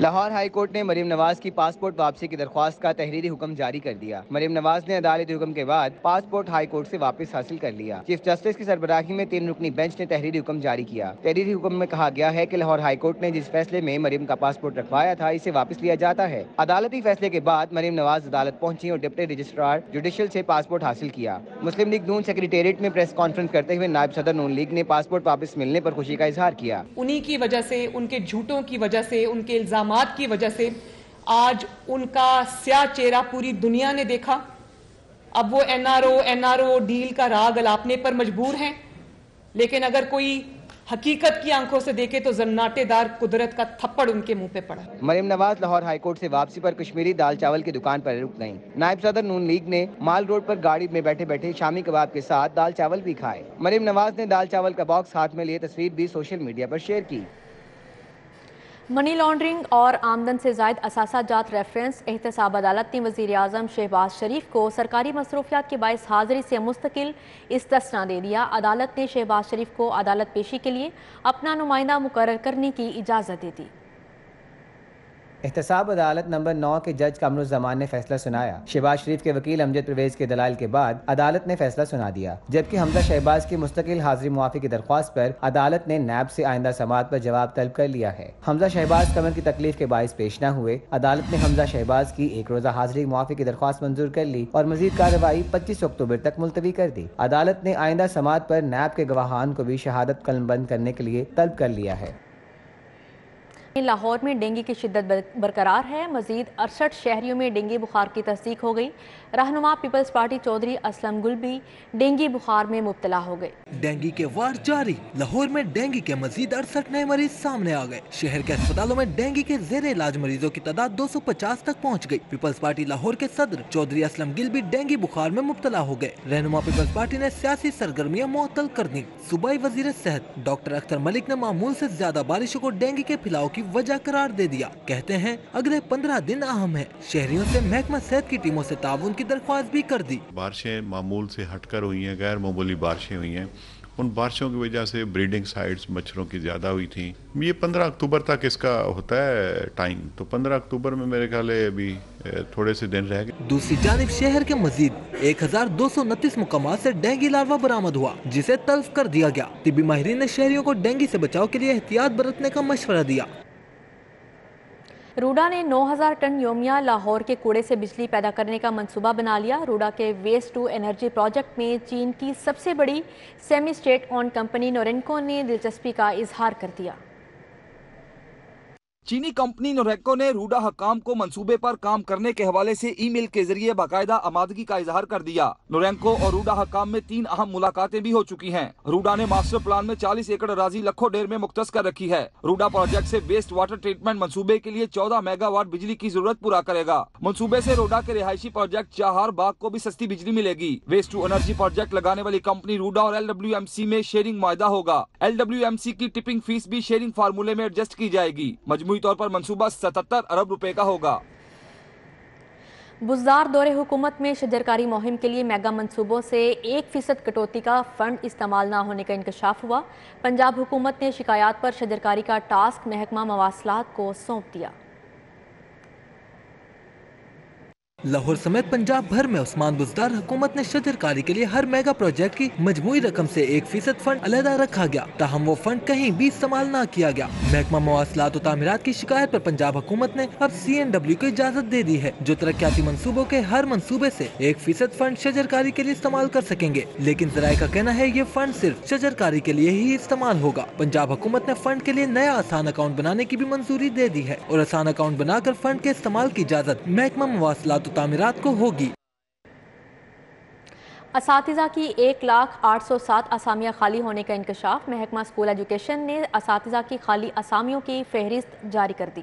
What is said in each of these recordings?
Lahore high court نے مریم نواز کی passport واپسی کی درخواست کا تحریری حکم جاری کر دیا۔ مریم نواز نے عدالتی حکم کے بعد پاسپورٹ ہائی کورٹ سے واپس حاصل کر لیا۔ چیف جسٹس کی سربراہی میں 3 رکنی بینچ نے تحریری حکم جاری کیا۔ تحریری حکم میں کہا گیا ہے کہ لاہور ہائی کورٹ نے جس فیصلے میں مریم کا پاسپورٹ رکھوایا تھا اسے واپس لیا جاتا ہے۔ عدالتی فیصلے کے بعد مریم نواز عدالت پہنچی اور ڈپٹی رجسٹرار جوڈیشل سے پاسپورٹ حاصل کیا۔ مسلم لیگ نون سیکریٹریٹ میں پریس کانفرنس کرتے ہوئے نائب صدر نون لیگ نے پاسپورٹ واپس ملنے پر خوشی کا اظہار کیا۔ انہی کی وجہ سے، ان کے جھوٹوں کی وجہ سے، ان کے الزامات کی وجہ سے آج ان کا سیاہ چہرہ پوری دنیا نے دیکھا۔ اب وہ این آر او ڈیل کا راگ الاپنے پر مجبور ہیں، لیکن اگر کوئی حقیقت کی آنکھوں سے دیکھے تو زناٹے دار قدرت کا تھپڑ ان کے منہ پہ پڑا۔ مریم نواز لاہور ہائی کورٹ سے واپسی پر کشمیری دال چاول کی دکان پر رک گئیں۔ نائب صدر نون لیگ نے مال روڈ پر گاڑی میں بیٹھے بیٹھے شامی کباب کے ساتھ دال چاول بھی کھائے۔ مریم نواز نے دال چاول کا باکس ہاتھ میں لیے تصویر بھی سوشل میڈیا پر شیئر کی۔ منی لانڈرنگ اور آمدن سے زائد اثاثہ جات ریفرنس احتساب عدالت نے وزیر اعظم شہباز شریف کو سرکاری مصروفیات کے باعث حاضری سے مستقل استثناء دے دیا۔ عدالت نے شہباز شریف کو عدالت پیشی کے لیے اپنا نمائندہ مقرر کرنے کی اجازت دے دی۔ احتساب عدالت نمبر 9 کے جج کامر الزمان نے فیصلہ سنایا۔ شہباز شریف کے وکیل امجد پرویز کے دلائل کے بعد عدالت نے فیصلہ سنا دیا، جبکہ حمزہ شہباز کی مستقل حاضری معافی کی درخواست پر عدالت نے نیب سے آئندہ سماعت پر جواب طلب کر لیا ہے۔ حمزہ شہباز کمر کی تکلیف کے باعث پیش نہ ہوئے۔ عدالت نے حمزہ شہباز کی 1 روزہ حاضری معافی کی درخواست منظور کر لی اور مزید کارروائی 25 اکتوبر تک ملتوی کر دی۔ عدالت نے آئندہ سماعت پر نیب کے گواہان کو بھی شہادت قلم بند کرنے کے لیے طلب کر لیا ہے۔ لاہور میں ڈینگی کی شدت برقرار ہے۔ مزید 68 شہریوں میں ڈینگی بخار کی تصدیق ہو گئی۔ رہنما پیپلز پارٹی چودھری اسلم گل بھی ڈینگی بخار میں مبتلا ہو گئے۔ ڈینگی کے وار جاری، لاہور میں ڈینگی کے مزید 68 نئے مریض سامنے آ گئے۔ شہر کے اسپتالوں میں ڈینگی کے زیر علاج مریضوں کی تعداد 250 تک پہنچ گئی۔ پیپلز پارٹی لاہور کے صدر چودھری اسلم گل بھی ڈینگی بخار میں مبتلا ہو گئے۔ رہنما پیپلز پارٹی نے سیاسی سرگرمیاں معطل کر دیں۔ صوبائی وزیر صحت ڈاکٹر اختر ملک نے معمول سے زیادہ بارشوں کو ڈینگی کے پھیلاؤ کی وجہ قرار دے دیا۔ کہتے ہیں اگلے 15 دن اہم ہیں۔ شہریوں سے محکمہ صحت کی ٹیموں سے تعاون کی درخواست بھی کر دی۔ بارشیں معمول سے ہٹ کر ہوئی ہیں، غیر معمولی بارشیں ہوئی ہیں، ان بارشوں کی وجہ سے بریڈنگ سائٹس مچھروں کی زیادہ ہوئی تھیں۔ یہ 15 اکتوبر تک اس کا ہوتا ہے ٹائم، تو 15 اکتوبر میں میرے خیال ہے ابھی تھوڑے سے دن رہ گئے۔ دوسری جانب شہر کے مزید 1229 مقامات سے ڈینگی لاروا برآمد ہوا، جسے تلف کر دیا گیا۔ طبی ماہرین نے شہریوں کو ڈینگی سے بچاؤ کے لیے احتیاط برتنے کا مشورہ دیا۔ روڈا نے 9000 ٹن یومیہ لاہور کے کوڑے سے بجلی پیدا کرنے کا منصوبہ بنا لیا۔ روڈا کے ویسٹ ٹو انرجی پروجیکٹ میں چین کی سب سے بڑی semi state owned company Norinco نے دلچسپی کا اظہار کر دیا۔ چینی کمپنی نوریکو نے روڈا حکام کو منصوبے پر کام کرنے کے حوالے سے ای میل کے ذریعے باقاعدہ آمادگی کا اظہار کر دیا۔ نورینکو اور روڈا حکام میں 3 اہم ملاقاتیں بھی ہو چکی ہیں۔ روڈا نے ماسٹر پلان میں 40 ایکڑ اراضی لکھو ڈیر میں مختص کر رکھی ہے۔ روڈا پروجیکٹ سے ویسٹ واٹر ٹریٹمنٹ منصوبے کے لیے 14 میگا واٹ بجلی کی ضرورت پورا کرے گا۔ منصوبے سے روڈا کے رہائشی پروجیکٹ چہار باغ کو بھی سستی بجلی ملے گی۔ ویسٹ ٹو انرجی پروجیکٹ لگانے والی کمپنی روڈا اور LWMC میں شیئرنگ معاہدہ ہوگا۔ LWMC کی ٹپنگ فیس بھی شیئرنگ فارمولے میں ایڈجسٹ کی جائے گی۔ مجموعی طور پر منصوبہ 77 ارب روپے کا ہوگا۔ بزدار دور حکومت میں شجرکاری مہم کے لیے میگا منصوبوں سے 1% کٹوتی کا فنڈ استعمال نہ ہونے کا انکشاف ہوا۔ پنجاب حکومت نے شکایات پر شجرکاری کا ٹاسک محکمہ مواصلات کو سونپ دیا۔ لاہور سمیت پنجاب بھر میں عثمان بزدار حکومت نے شجرکاری کے لیے ہر میگا پروجیکٹ کی مجموعی رقم سے 1% فنڈ علیحدہ رکھا گیا، تاہم وہ فنڈ کہیں بھی استعمال نہ کیا گیا۔ محکمہ مواصلات و تعمیرات کی شکایت پر پنجاب حکومت نے اب CNW کو اجازت دے دی ہے، جو ترقیاتی منصوبوں کے ہر منصوبے سے 1% فنڈ شجرکاری کے لیے استعمال کر سکیں گے، لیکن ذرائع کا کہنا ہے یہ فنڈ صرف شجرکاری کے لیے ہی استعمال ہوگا۔ پنجاب حکومت نے فنڈ کے لیے نیا آسان اکاؤنٹ بنانے کی بھی منظوری دے دی ہے اور آسان اکاؤنٹ بنا کر فنڈ کے استعمال کی اجازت محکمہ مواصلات و تعمیرات کو ہوگی۔ اساتذہ کی 1,08,7 اسامیاں خالی ہونے کا انکشاف۔ محکمہ اسکول ایجوکیشن نے اساتذہ کی خالی اسامیوں کی فہرست جاری کر دی۔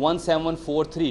1743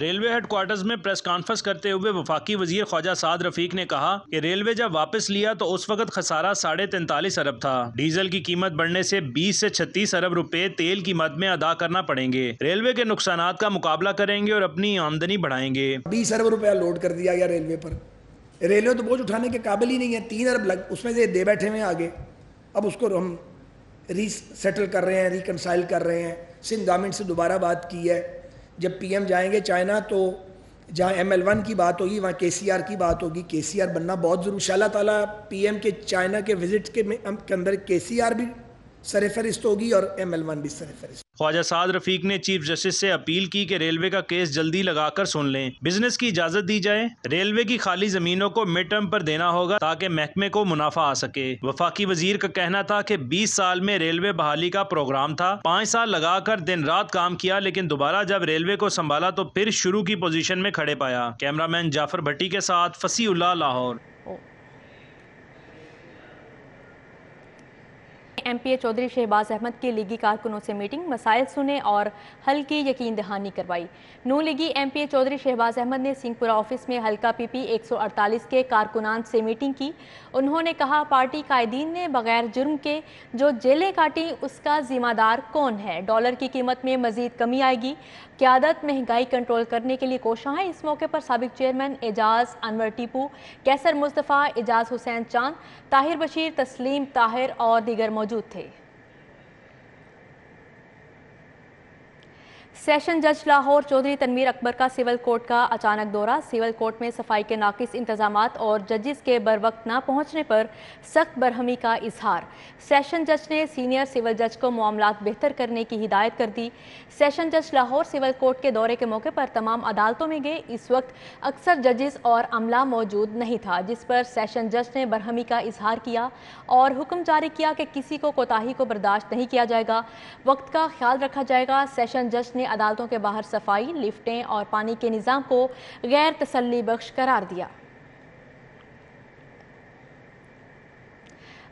ریلوے ہیڈ کوارٹرز میں پریس کانفرنس کرتے ہوئے وفاقی وزیر خواجہ سعد رفیق نے کہا کہ ریلوے جب واپس لیا تو اس وقت خسارہ 43.5 ارب تھا. ڈیزل کی قیمت بڑھنے سے 20 سے 36 ارب روپے تیل کی مد میں ادا کرنا پڑیں گے. ریلوے کے نقصانات کا مقابلہ کریں گے اور اپنی آمدنی بڑھائیں گے. 20 ارب روپیہ لوڈ کر دیا گیا ریلوے پر. ریلوے تو بوجھ اٹھانے کے قابل ہی نہیں ہے. 3 ارب اس میں سے دے بیٹھے ہوئے آگے. اب اس کو ہم ری سیٹل کر رہے ہیں, ریکنسائل کر رہے ہیں. سندھ گورنمنٹ سے دوبارہ بات کی ہے. جب پی ایم جائیں گے چائنا تو جہاں ML1 کی بات ہوگی وہاں KCR کی بات ہوگی. KCR بننا بہت ضروری. انشاءاللہ تعالیٰ پی ایم کے چائنا کے وزٹ کے اندر KCR بھی سرفہرست ہوگی اور ML1 بھی سرفہرست. خواجہ سعد رفیق نے چیف جسٹس سے اپیل کی کہ ریلوے کا کیس جلدی لگا کر سن لیں, بزنس کی اجازت دی جائے. ریلوے کی خالی زمینوں کو مڈ ٹرم پر دینا ہوگا تاکہ محکمے کو منافع آ سکے. وفاقی وزیر کا کہنا تھا کہ 20 سال میں ریلوے بحالی کا پروگرام تھا, 5 سال لگا کر دن رات کام کیا, لیکن دوبارہ جب ریلوے کو سنبھالا تو پھر شروع کی پوزیشن میں کھڑے پایا. کیمرامین جعفر بھٹی کے ساتھ فصیح اللہ, لاہور. MP چودھری شہباز احمد کی لیگی کارکنوں سے میٹنگ, مسائل سنے اور حل کی یقین دہانی کروائی. نون لیگی MP چودھری شہباز احمد نے سنگھ پورہ آفس میں حلقہ PP 148 کے کارکنان سے میٹنگ کی. انہوں نے کہا پارٹی قائدین نے بغیر جرم کے جو جیلیں کاٹی اس کا ذمہ دار کون ہے. ڈالر کی قیمت میں مزید کمی آئے گی. قیادت مہنگائی کنٹرول کرنے کے لیے کوشاں ہے. اس موقع پر سابق چیئرمین اعجاز انور ٹیپو, کیسر مصطفیٰ, اعجاز حسین چاند, طاہر بشیر, تسلیم طاہر اور دیگر موجود تھے. سیشن جج لاہور چودھری تنویر اکبر کا سول کورٹ کا اچانک دورہ. سول کورٹ میں صفائی کے ناقص انتظامات اور ججز کے بروقت نہ پہنچنے پر سخت برہمی کا اظہار. سیشن جج نے سینئر سول جج کو معاملات بہتر کرنے کی ہدایت کر دی. سیشن جج لاہور سول کورٹ کے دورے کے موقع پر تمام عدالتوں میں گئے. اس وقت اکثر ججز اور عملہ موجود نہیں تھا, جس پر سیشن جج نے برہمی کا اظہار کیا اور حکم جاری کیا کہ کسی کو کوتاہی کو برداشت نہیں کیا جائے گا, وقت کا خیال رکھا جائے گا. سیشن جج نے عدالتوں کے باہر صفائی, لفٹیں اور پانی کے نظام کو غیر تسلی بخش قرار دیا.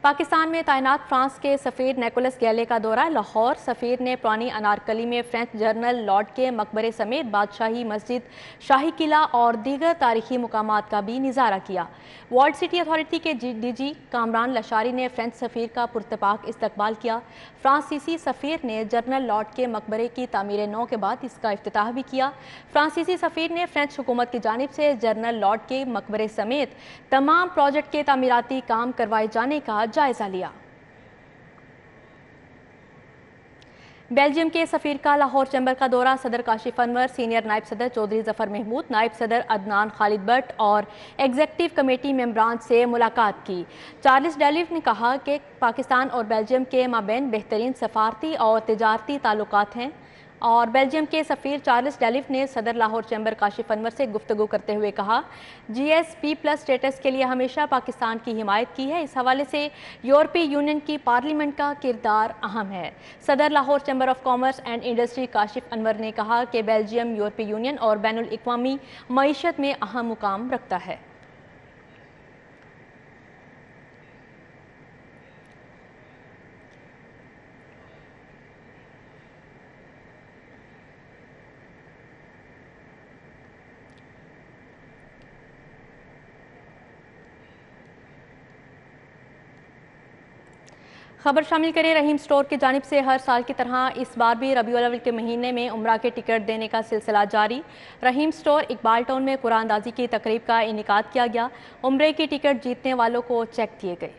پاکستان میں تعینات فرانس کے سفیر نیکولس گیلے کا دورہ لاہور. سفیر نے پرانی انارکلی میں فرینچ جنرل لارڈ کے مقبرے سمیت بادشاہی مسجد, شاہی قلعہ اور دیگر تاریخی مقامات کا بھی نظارہ کیا. وارلڈ سٹی اتھارٹی کے DG کامران لشاری نے فرینچ سفیر کا پرتپاک استقبال کیا. فرانسیسی سفیر نے جنرل لارڈ کے مقبرے کی تعمیر نو کے بعد اس کا افتتاح بھی کیا. فرانسیسی سفیر نے فرینچ حکومت کی جانب سے جنرل لارڈ کے مقبرے سمیت تمام پروجیکٹ کے تعمیراتی کام کروائے جانے کا جائزہ لیا. بیلجیم کے سفیر کا لاہور چیمبر کا دورہ. صدر کاشف انور, سینئر نائب صدر چودھری ظفر محمود, نائب صدر عدنان خالد بٹ اور ایگزیکٹو کمیٹی ممبران سے ملاقات کی. چارلس ڈیلیو نے کہا کہ پاکستان اور بیلجیم کے مابین بہترین سفارتی اور تجارتی تعلقات ہیں, اور بیلجیم کے سفیر چارلس ڈیلیو نے صدر لاہور چیمبر کاشف انور سے گفتگو کرتے ہوئے کہا GSP+ اسٹیٹس کے لیے ہمیشہ پاکستان کی حمایت کی ہے. اس حوالے سے یورپی یونین کی پارلیمنٹ کا کردار اہم ہے. صدر Lahore chamber of commerce and industry Kashif Anwar نے کہا کہ بیلجیم یورپی یونین اور بین الاقوامی معیشت میں اہم مقام رکھتا ہے. خبر شامل کریں رحیم سٹور کی جانب سے. ہر سال کی طرح اس بار بھی ربیع الاول کے مہینے میں عمرہ کے ٹکٹ دینے کا سلسلہ جاری. رحیم سٹور اقبال ٹاؤن میں قرآن اندازی کی تقریب کا انعقاد کیا گیا. عمرے کی ٹکٹ جیتنے والوں کو چیک دیے گئے.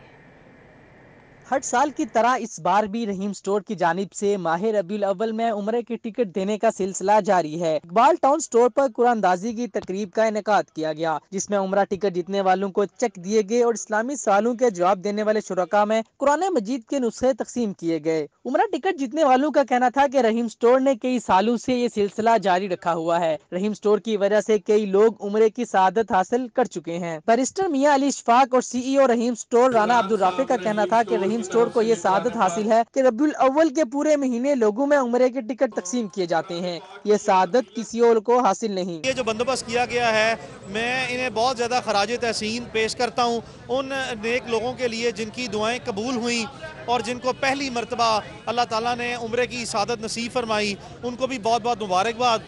ہر سال کی طرح اس بار بھی رحیم سٹور کی جانب سے ماہ ربیع الاول میں عمرے کی ٹکٹ دینے کا سلسلہ جاری ہے. اقبال ٹاؤن سٹور پر قرآن اندازی کی تقریب کا انعقاد کیا گیا, جس میں عمرہ ٹکٹ جیتنے والوں کو چیک دیے گئے اور اسلامی سوالوں کے جواب دینے والے شرکاء میں قرآن مجید کے نسخے تقسیم کیے گئے. عمرہ ٹکٹ جیتنے والوں کا کہنا تھا کہ رحیم سٹور نے کئی سالوں سے یہ سلسلہ جاری رکھا ہوا ہے. رحیم سٹور کی وجہ سے کئی لوگ عمرے کی سعادت حاصل کر چکے ہیں. بیرسٹر میاں علی اشفاق اور CEO رحیم سٹور رانا عبدالرافع کا کہنا تھا کہ رحیم سٹور کو یہ سعادت حاصل ہے کہ ربیع الاول کے پورے مہینے لوگوں میں عمرے کے ٹکٹ تقسیم کیے جاتے ہیں. یہ سعادت کسی اور کو حاصل نہیں. یہ جو بندوبست کیا گیا ہے میں انہیں بہت زیادہ خراج تحسین پیش کرتا ہوں ان نیک لوگوں کے لیے جن کی دعائیں قبول ہوئیں اور جن کو پہلی مرتبہ اللہ تعالیٰ نے عمرے کی سعادت نصیب فرمائی. ان کو بھی بہت بہت مبارکباد.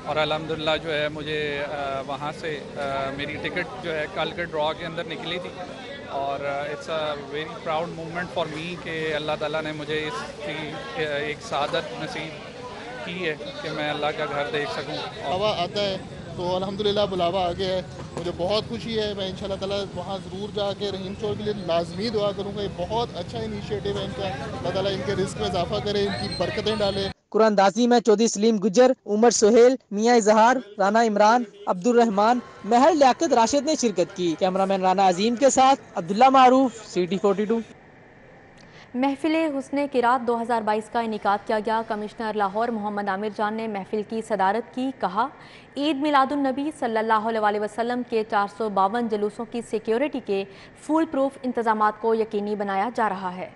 اور الحمدللہ جو ہے مجھے وہاں سے میری ٹکٹ جو ہے کل کے ڈرا کے اندر نکلی تھی، اور it's a very proud moment for me کہ اللہ تعالیٰ نے مجھے اس کی ایک سعادت نصیب کی ہے کہ میں اللہ کا گھر دیکھ سکوں. بلاوا آتا ہے تو الحمدللہ بلاوا آ گیا ہے، مجھے بہت خوشی ہے. میں انشاءاللہ تعالیٰ وہاں ضرور جا کے رحیم اسٹور کے لیے لازمی دعا کروں گا. یہ بہت اچھا انیشیٹو ہے ان کا. اللہ تعالیٰ ان کے رزق میں اضافہ کرے، ان کی برکتیں ڈالے. قرآن اندازی میں چودھری سلیم گجر، عمر سہیل، میاں اظہار، رانا عمران، عبد الرحمان، مہر لیاقت راشد نے شرکت کی. کیمرامین رانا عظیم کے ساتھ عبداللہ معروف، CT42. محفل حسن قرات 2022 کا انعقاد کیا گیا. کمشنر لاہور محمد عامر جان نے محفل کی صدارت کی. کہا عید میلاد النبی صلی اللہ علیہ وسلم کے 452 جلوسوں کی سیکیورٹی کے فول پروف انتظامات کو یقینی بنایا جا رہا ہے.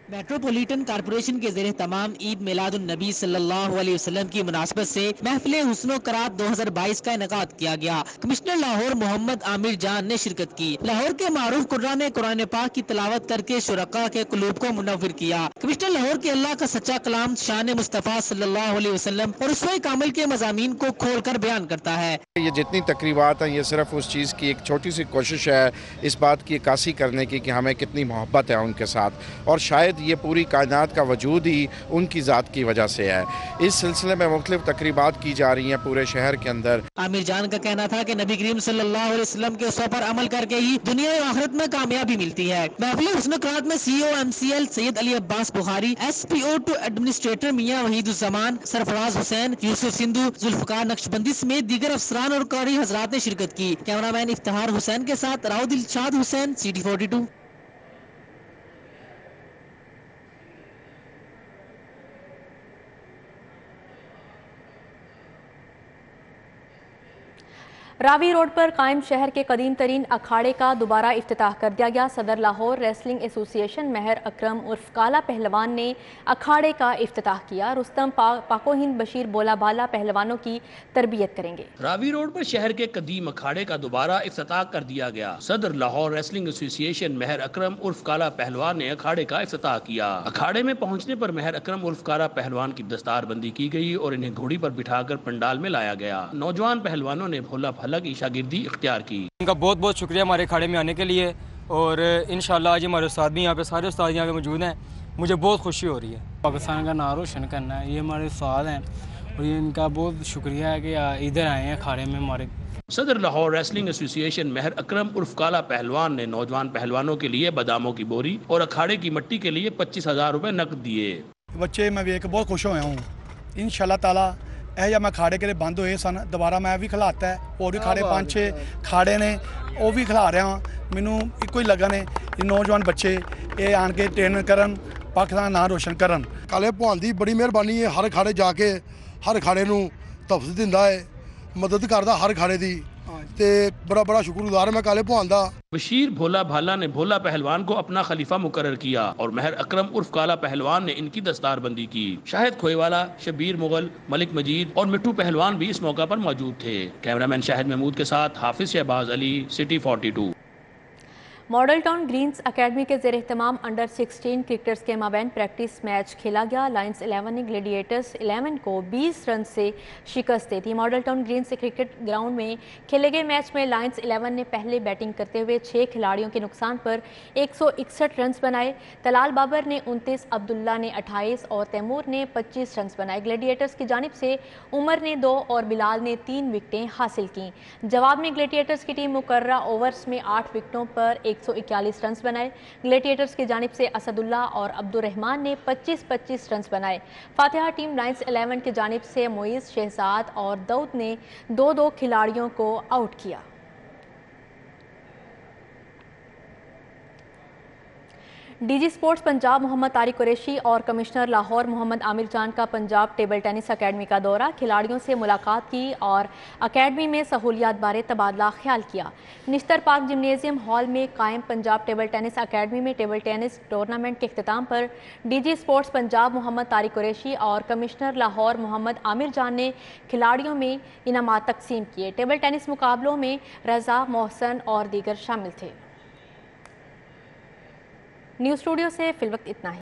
میٹروپولیٹن کارپوریشن کے زیر تمام عید میلاد النبی صلی اللہ علیہ وسلم کی مناسبت سے محفل حسن قرات 2022 کا انعقاد کیا گیا. کمشنر لاہور محمد عامر جان نے شرکت کی. لاہور کے معروف قرآن نے قرآن پاک کی تلاوت کر کے شرکاء کے قلوب کو منور کیا. کمشنر لاہور کے اللہ کا سچا کلام شان مصطفیٰ صلی اللہ علیہ وسلم اور اسوہ کامل کے مضامین کو کھول کر بیان کرتا ہے. یہ جتنی تقریبات ہیں یہ صرف اس چیز کی ایک چھوٹی سی کوشش ہے، اس بات کی عکاسی کرنے کی کہ ہمیں کتنی محبت ہے ان کے ساتھ، اور شاید یہ پوری کائنات کا وجود ہی ان کی ذات کی وجہ سے ہے. اس سلسلے میں مختلف تقریبات کی جا رہی ہیں پورے شہر کے اندر. عامر جان کا کہنا تھا کہ نبی کریم صلی اللہ علیہ وسلم کے اصول پر عمل کر کے ہی دنیا و آخرت میں کامیابی ملتی ہے. محفل حسن قرات میں CEO MCL سید علی عباس بخاری، SPO2 ایڈمنسٹریٹر میاں وحید الزمان، سرفراز حسین، یوسف سندھو، ذوالفقار نقشبندی سمیت دیگر افسران اور قاری حضرات نے شرکت کی. کیمرامین افتخار حسین کے ساتھ راؤ دلشاد حسین، CT42. راوی روڈ پر قائم شہر کے قدیم ترین اکھاڑے کا دوبارہ افتتاح کر دیا گیا. صدر لاہور ریسلنگ ایسوسی ایشن مہر اکرم عرف کالا پہلوان نے اکھاڑے کا افتتاح کیا. رستم پاکو ہند بشیر بولا بالا پہلوانوں کی تربیت کریں گے. راوی روڈ پر شہر کے قدیم اکھاڑے کا دوبارہ افتتاح کر دیا گیا. صدر لاہور ریسلنگ ایسوسی ایشن مہر اکرم عرف کالا پہلوان نے اکھاڑے کا افتتاح کیا. اکھاڑے میں پہنچنے پر مہر اکرم عرف کالا پہلوان کی دستار بندی کی گئی اور انہیں گھوڑی پر بٹھا کر پنڈال میں لایا گیا. نوجوان پہلوانوں نے بھولا بھلا کی شاگردی اختیار کی. ان کا بہت بہت شکریہ ہمارے اکھاڑے میں آنے کے لیے، اور انشاءاللہ آج ہمارے استاد بھی یہاں پہ، سارے استاد یہاں پہ موجود ہیں. مجھے بہت خوشی ہو رہی ہے. پاکستان کا نام روشن کرنا ہے، یہ ہمارے استاد ہیں اور یہ ان کا بہت شکریہ ہے کہ ادھر آئے ہیں اکھاڑے میں ہمارے. صدر لاہور ریسلنگ ایسوسی ایشن مہر اکرم عرف کالا پہلوان نے نوجوان پہلوانوں کے لیے باداموں کی بوری اور اکھاڑے کی مٹی کے لیے 25,000 روپے نقد دیے. بچے میں ویک بہت خوش ہویا ہوں. انشاءاللہ تعالی ਇਹ ਜਾਂ ਮੈਂ ਖਾੜੇ ਕਿਤੇ ਬੰਦ ਹੋਏ ਸਨ, ਦੁਬਾਰਾ ਮੈਂ ਵੀ ਖਿਲਾਤਾ ਹੈ. ਹੋਰ ਵੀ ਖਾੜੇ 5-6 ਖਾੜੇ ਨੇ ਉਹ ਵੀ ਖਿਲਾ ਰਿਹਾ ਹਾਂ. ਮੈਨੂੰ ਇੱਕੋ ਹੀ ਲੱਗਾ ਨੇ ਇਹ ਨੌਜਵਾਨ ਬੱਚੇ ਇਹ ਆਣ ਕੇ ਟ੍ਰੇਨ ਕਰਨ, ਪਾਕਿਸਤਾਨ ਦਾ ਨਾਂ ਰੋਸ਼ਨ ਕਰਨ. ਕਾਲੇ ਭਲਵਾਨ ਦੀ ਬੜੀ ਮਿਹਰਬਾਨੀ ਹੈ. ਹਰ ਖਾੜੇ ਜਾ ਕੇ ਹਰ ਖਾੜੇ ਨੂੰ ਤਫਸੀਲ ਦਿੰਦਾ ਹੈ, ਮਦਦ ਕਰਦਾ ਹਰ ਖਾੜੇ ਦੀ, ਤੇ ਬੜਾ ਸ਼ੁਕਰਗੁਜ਼ਾਰ ਮੈਂ ਕਾਲੇ ਭਲਵਾਨ ਦਾ. بشیر بھولا بھالا نے بھولا پہلوان کو اپنا خلیفہ مقرر کیا اور مہر اکرم عرف کالا پہلوان نے ان کی دستار بندی کی. شاہد کھوئے والا، شبیر مغل، ملک مجید اور مٹھو پہلوان بھی اس موقع پر موجود تھے. کیمرامین شاہد محمود کے ساتھ Hafiz Shahbaz Ali, CT42. Model Town Greens academy کے زیر اہتمام انڈر 16 کرکٹرز کے مابین پریکٹس میچ کھیلا گیا. لائنز 11 نے گلیڈیٹرز 11 کو 20 رن سے شکست دی تھی. Model Town Greens cricket ground میں کھیلے گئے میچ میں لائنز 11 نے پہلے بیٹنگ کرتے ہوئے 6 کھلاڑیوں کے نقصان پر 161 رنز بنائے. طلال بابر نے 29، عبداللہ نے 28 اور تیمور نے 25 رنز بنائے. گلیڈیٹرز کی جانب سے عمر نے 2 اور بلال نے 3 وکٹیں حاصل کیں. جواب میں گلیڈیٹرز کی ٹیم مقررہ اوورز میں 8 وکٹوں پر 141 رنز بنائے. گلیڈیٹرز کی جانب سے اسد اللہ اور عبد الرحمان نے 25 رنز بنائے. فاتحہ ٹیم لائنز 11 کی جانب سے معیز، شہزاد اور داؤد نے 2 کھلاڑیوں کو آؤٹ کیا. ڈی جی سپورٹس پنجاب محمد طارق قریشی اور کمشنر لاہور محمد عامر جان کا پنجاب ٹیبل ٹینس اکیڈمی کا دورہ. کھلاڑیوں سے ملاقات کی اور اکیڈمی میں سہولیات بارے تبادلہ خیال کیا. نشتر پارک جمنیزیم ہال میں قائم پنجاب ٹیبل ٹینس اکیڈمی میں ٹیبل ٹینس ٹورنامنٹ کے اختتام پر ڈی جی سپورٹس پنجاب محمد طارق قریشی اور کمشنر لاہور محمد عامر جان نے کھلاڑیوں میں انعامات تقسیم کیے. ٹیبل ٹینس مقابلوں میں رضا، محسن اور دیگر شامل تھے. نیوز اسٹوڈیو سے فی الوقت اتنا ہی.